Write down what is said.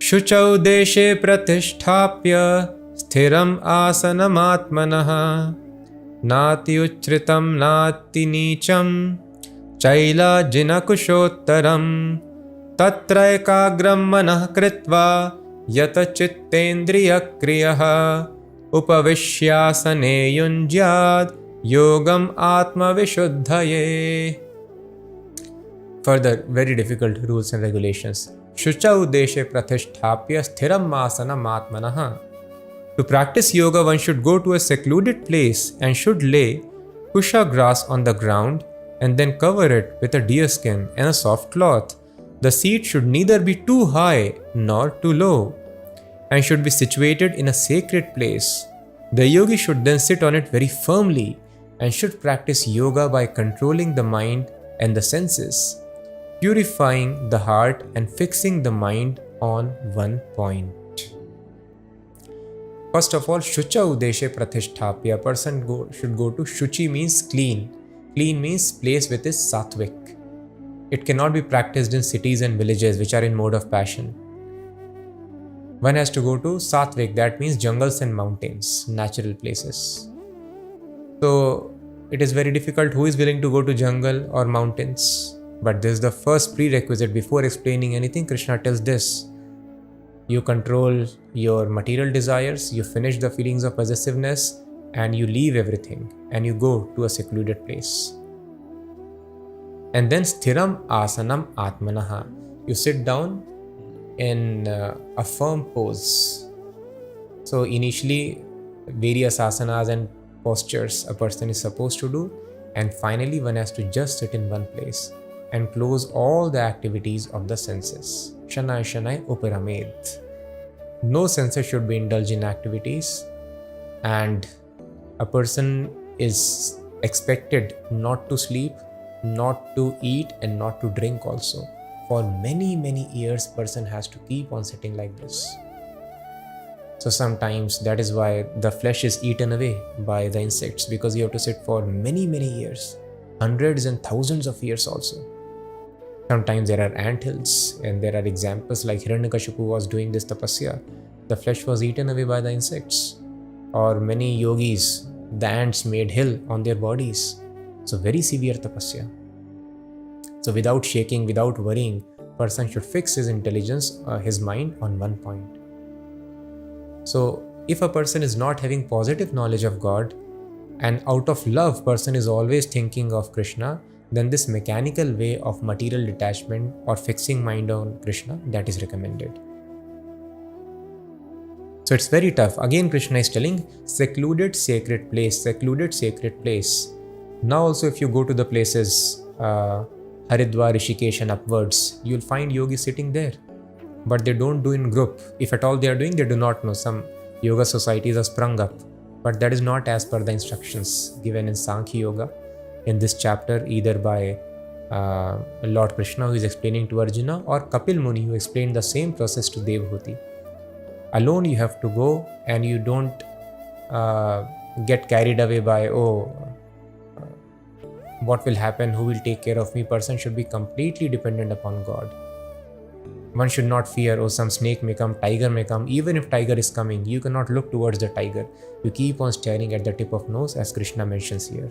शुचौ देशे प्रतिष्ठाप्य स्थिरम् आसनमात्मनः नात्युच्छ्रितं नातिनीचं चैलाजिनकुशोत्तरं तत्रैकाग्रं मनः कृत्वा यत चित्तेन्द्रियक्रियः उपविश्यासने युञ्ज्यात् योगम् आत्मविशुद्धये. Further, very difficult rules and regulations. Shuchau deshe pratisthapya sthiram asanam atmanah. To practice yoga, one should go to a secluded place and should lay kusha grass on the ground and then cover it with a deer skin and a soft cloth. The seat should neither be too high nor too low and should be situated in a sacred place. The yogi should then sit on it very firmly and should practice yoga by controlling the mind and the senses, purifying the heart and fixing the mind on one point. First of all, Shucha Udeshe Pratisthapya. A person should go to Shuchi means clean. Clean means place which is sattvic. It cannot be practiced in cities and villages which are in mode of passion. One has to go to sattvic, that means jungles and mountains, natural places. So it is very difficult who is willing to go to jungle or mountains. But this is the first prerequisite. Before explaining anything, Krishna tells this. You control your material desires, you finish the feelings of possessiveness, and you leave everything and you go to a secluded place. And then sthiram asanam atmanaha. You sit down in a firm pose. So initially various asanas and postures a person is supposed to do, and finally one has to just sit in one place and close all the activities of the senses. Shanai Shanai Uparamed. No senses should be indulged in activities, and a person is expected not to sleep, not to eat, and not to drink also. For many years, person has to keep on sitting like this. So sometimes that is why the flesh is eaten away by the insects, because you have to sit for many years, hundreds and thousands of years also. Sometimes there are anthills, and there are examples like Hiranyakashipu was doing this tapasya. The flesh was eaten away by the insects. Or many yogis, the ants made hill on their bodies. So very severe tapasya. So without shaking, without worrying, person should fix his intelligence, his mind on one point. So if a person is not having positive knowledge of God, and out of love person is always thinking of Krishna, then this mechanical way of material detachment or fixing mind on Krishna, that is recommended. So it's very tough. Again, Krishna is telling secluded sacred place, secluded sacred place. Now also if you go to the places, Haridwar, Rishikesh and upwards, you'll find yogis sitting there. But they don't do in group. If at all they are doing, they do not know. Some yoga societies are sprung up. But that is not as per the instructions given in Sankhya Yoga. In this chapter, either by Lord Krishna who is explaining to Arjuna, or Kapil Muni who explained the same process to Devhuti. Alone you have to go, and you don't get carried away by, what will happen, who will take care of me. Person should be completely dependent upon God. One should not fear, some snake may come, tiger may come. Even if tiger is coming, you cannot look towards the tiger. You keep on staring at the tip of nose, as Krishna mentions here.